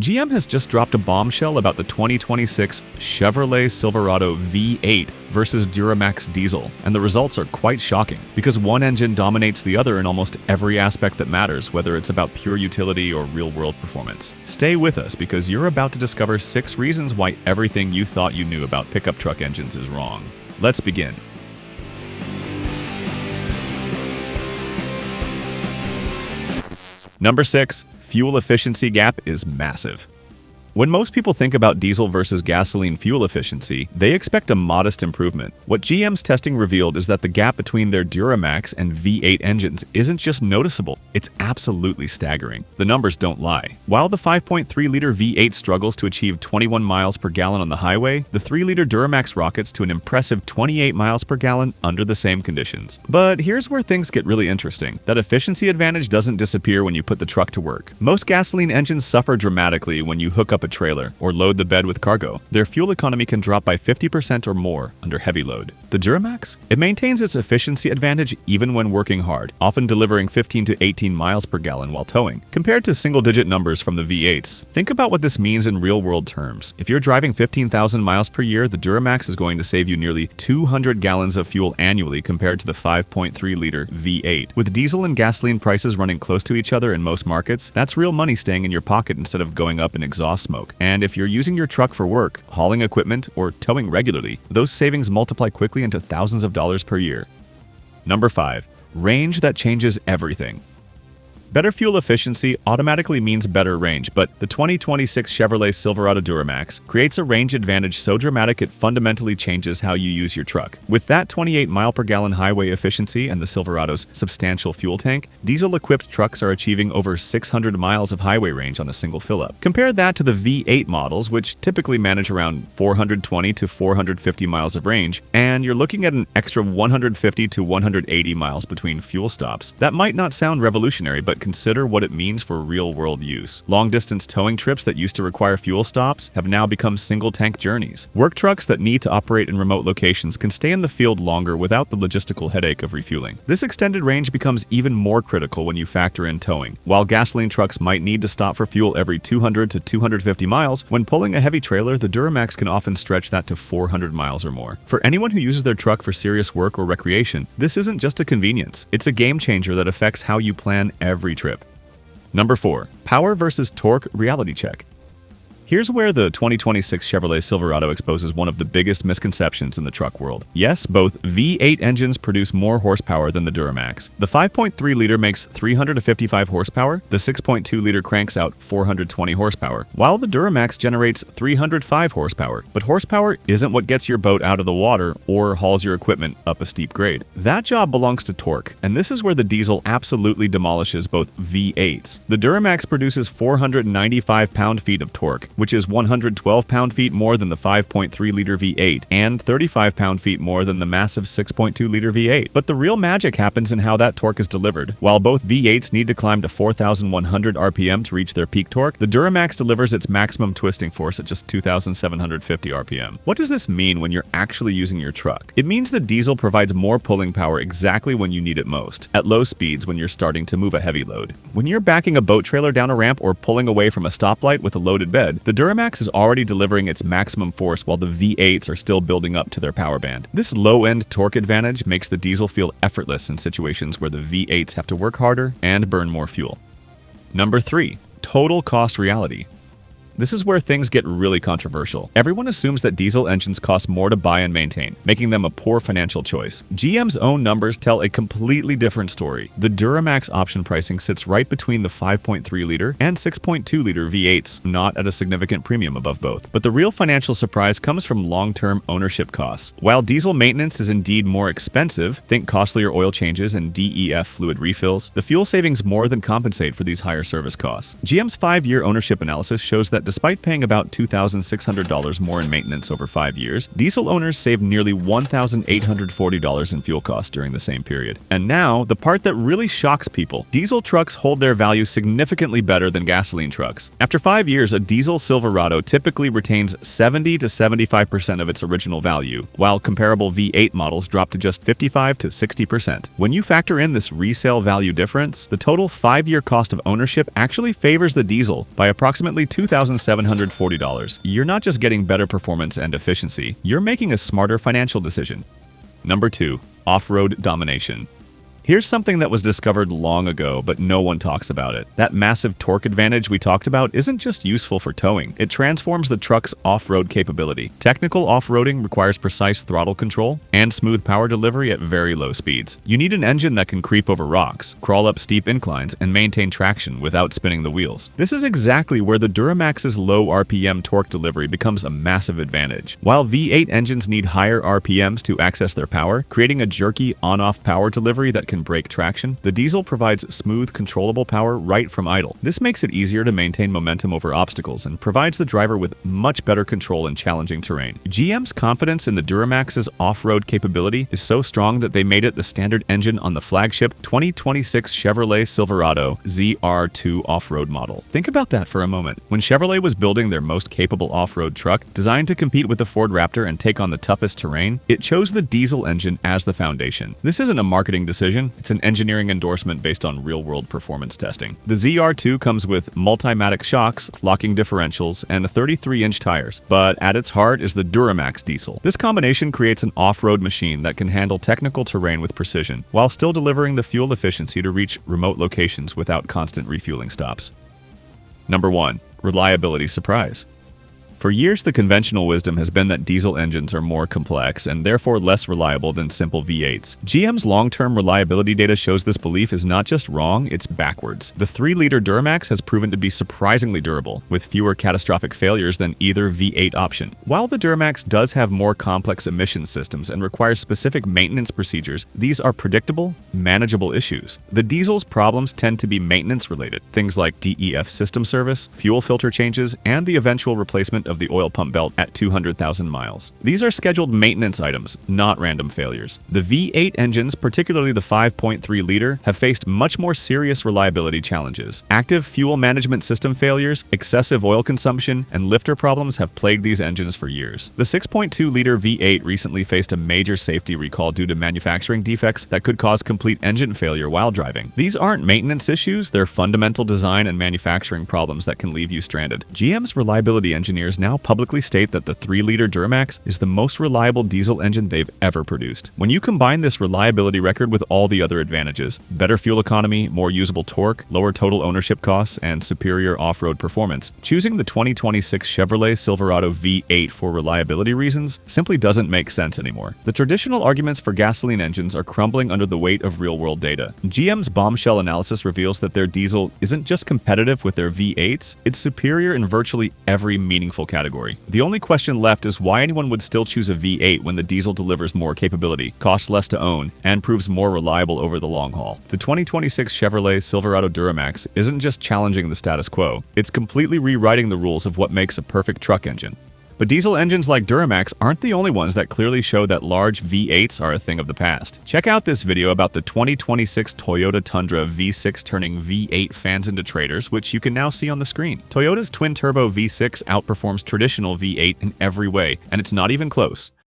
GM has just dropped a bombshell about the 2026 Chevrolet Silverado V8 versus Duramax Diesel, and the results are quite shocking because one engine dominates the other in almost every aspect that matters, whether it's about pure utility or real-world performance. Stay with us because you're about to discover 6 reasons why everything you thought you knew about pickup truck engines is wrong. Let's begin. Number 6. Fuel efficiency gap is massive. When most people think about diesel versus gasoline fuel efficiency, they expect a modest improvement. What GM's testing revealed is that the gap between their Duramax and V8 engines isn't just noticeable, it's absolutely staggering. The numbers don't lie. While the 5.3-liter V8 struggles to achieve 21 miles per gallon on the highway, the 3-liter Duramax rockets to an impressive 28 miles per gallon under the same conditions. But here's where things get really interesting. That efficiency advantage doesn't disappear when you put the truck to work. Most gasoline engines suffer dramatically when you hook up a trailer or load the bed with cargo. Their fuel economy can drop by 50% or more under heavy load. The Duramax? It maintains its efficiency advantage even when working hard, often delivering 15 to 18 miles per gallon while towing, compared to single-digit numbers from the V8s. Think about what this means in real-world terms. If you're driving 15,000 miles per year, the Duramax is going to save you nearly 200 gallons of fuel annually compared to the 5.3-liter V8. With diesel and gasoline prices running close to each other in most markets, that's real money staying in your pocket instead of going up in exhaust smoke. And if you're using your truck for work, hauling equipment, or towing regularly, those savings multiply quickly into thousands of dollars per year. Number 5. Range that changes everything. Better fuel efficiency automatically means better range, but the 2026 Chevrolet Silverado Duramax creates a range advantage so dramatic it fundamentally changes how you use your truck. With that 28 mile per gallon highway efficiency and the Silverado's substantial fuel tank, diesel-equipped trucks are achieving over 600 miles of highway range on a single fill-up. Compare that to the V8 models, which typically manage around 420 to 450 miles of range, and you're looking at an extra 150 to 180 miles between fuel stops. That might not sound revolutionary, but consider what it means for real-world use. Long-distance towing trips that used to require fuel stops have now become single-tank journeys. Work trucks that need to operate in remote locations can stay in the field longer without the logistical headache of refueling. This extended range becomes even more critical when you factor in towing. While gasoline trucks might need to stop for fuel every 200 to 250 miles, when pulling a heavy trailer, the Duramax can often stretch that to 400 miles or more. For anyone who uses their truck for serious work or recreation, this isn't just a convenience. It's a game changer that affects how you plan every trip. Number 4. Power versus torque reality check. Here's where the 2026 Chevrolet Silverado exposes one of the biggest misconceptions in the truck world. Yes, both V8 engines produce more horsepower than the Duramax. The 5.3-liter makes 355 horsepower, the 6.2-liter cranks out 420 horsepower, while the Duramax generates 305 horsepower. But horsepower isn't what gets your boat out of the water or hauls your equipment up a steep grade. That job belongs to torque, and this is where the diesel absolutely demolishes both V8s. The Duramax produces 495 pound-feet of torque, which is 112 pound-feet more than the 5.3-liter V8 and 35 pound-feet more than the massive 6.2-liter V8. But the real magic happens in how that torque is delivered. While both V8s need to climb to 4,100 RPM to reach their peak torque, the Duramax delivers its maximum twisting force at just 2,750 RPM. What does this mean when you're actually using your truck? It means the diesel provides more pulling power exactly when you need it most, at low speeds when you're starting to move a heavy load. When you're backing a boat trailer down a ramp or pulling away from a stoplight with a loaded bed, the Duramax is already delivering its maximum force while the V8s are still building up to their power band. This low-end torque advantage makes the diesel feel effortless in situations where the V8s have to work harder and burn more fuel. Number 3. Total cost reality. This is where things get really controversial. Everyone assumes that diesel engines cost more to buy and maintain, making them a poor financial choice. GM's own numbers tell a completely different story. The Duramax option pricing sits right between the 5.3-liter and 6.2-liter V8s, not at a significant premium above both. But the real financial surprise comes from long-term ownership costs. While diesel maintenance is indeed more expensive, think costlier oil changes and DEF fluid refills, the fuel savings more than compensate for these higher service costs. GM's 5-year ownership analysis shows that despite paying about $2,600 more in maintenance over 5 years, diesel owners saved nearly $1,840 in fuel costs during the same period. And now, the part that really shocks people. Diesel trucks hold their value significantly better than gasoline trucks. After 5 years, a diesel Silverado typically retains 70 to 75% of its original value, while comparable V8 models drop to just 55 to 60%. When you factor in this resale value difference, the total 5-year cost of ownership actually favors the diesel by approximately $2,740. You're not just getting better performance and efficiency, you're making a smarter financial decision. Number 2. Off-road domination. Here's something that was discovered long ago, but no one talks about it. That massive torque advantage we talked about isn't just useful for towing. It transforms the truck's off-road capability. Technical off-roading requires precise throttle control and smooth power delivery at very low speeds. You need an engine that can creep over rocks, crawl up steep inclines, and maintain traction without spinning the wheels. This is exactly where the Duramax's low RPM torque delivery becomes a massive advantage. While V8 engines need higher RPMs to access their power, creating a jerky on-off power delivery that can break traction, the diesel provides smooth, controllable power right from idle. This makes it easier to maintain momentum over obstacles and provides the driver with much better control in challenging terrain. GM's confidence in the Duramax's off-road capability is so strong that they made it the standard engine on the flagship 2026 Chevrolet Silverado ZR2 off-road model. Think about that for a moment. When Chevrolet was building their most capable off-road truck, designed to compete with the Ford Raptor and take on the toughest terrain, it chose the diesel engine as the foundation. This isn't a marketing decision. It's an engineering endorsement based on real-world performance testing. The ZR2 comes with Multimatic shocks, locking differentials, and 33-inch tires, but at its heart is the Duramax Diesel. This combination creates an off-road machine that can handle technical terrain with precision, while still delivering the fuel efficiency to reach remote locations without constant refueling stops. Number 1. Reliability surprise. For years, the conventional wisdom has been that diesel engines are more complex and therefore less reliable than simple V8s. GM's long-term reliability data shows this belief is not just wrong, it's backwards. The 3-liter Duramax has proven to be surprisingly durable, with fewer catastrophic failures than either V8 option. While the Duramax does have more complex emission systems and requires specific maintenance procedures, these are predictable, manageable issues. The diesel's problems tend to be maintenance-related, things like DEF system service, fuel filter changes, and the eventual replacement of the oil pump belt at 200,000 miles. These are scheduled maintenance items, not random failures. The V8 engines, particularly the 5.3-liter, have faced much more serious reliability challenges. Active fuel management system failures, excessive oil consumption, and lifter problems have plagued these engines for years. The 6.2-liter V8 recently faced a major safety recall due to manufacturing defects that could cause complete engine failure while driving. These aren't maintenance issues, they're fundamental design and manufacturing problems that can leave you stranded. GM's reliability engineers now publicly state that the 3-liter Duramax is the most reliable diesel engine they've ever produced. When you combine this reliability record with all the other advantages, better fuel economy, more usable torque, lower total ownership costs, and superior off-road performance, choosing the 2026 Chevrolet Silverado V8 for reliability reasons simply doesn't make sense anymore. The traditional arguments for gasoline engines are crumbling under the weight of real-world data. GM's bombshell analysis reveals that their diesel isn't just competitive with their V8s, it's superior in virtually every meaningful category. The only question left is why anyone would still choose a V8 when the diesel delivers more capability, costs less to own, and proves more reliable over the long haul. The 2026 Chevrolet Silverado Duramax isn't just challenging the status quo, it's completely rewriting the rules of what makes a perfect truck engine. But diesel engines like Duramax aren't the only ones that clearly show that large V8s are a thing of the past. Check out this video about the 2026 Toyota Tundra V6 turning V8 fans into traitors, which you can now see on the screen. Toyota's twin-turbo V6 outperforms traditional V8 in every way, and it's not even close.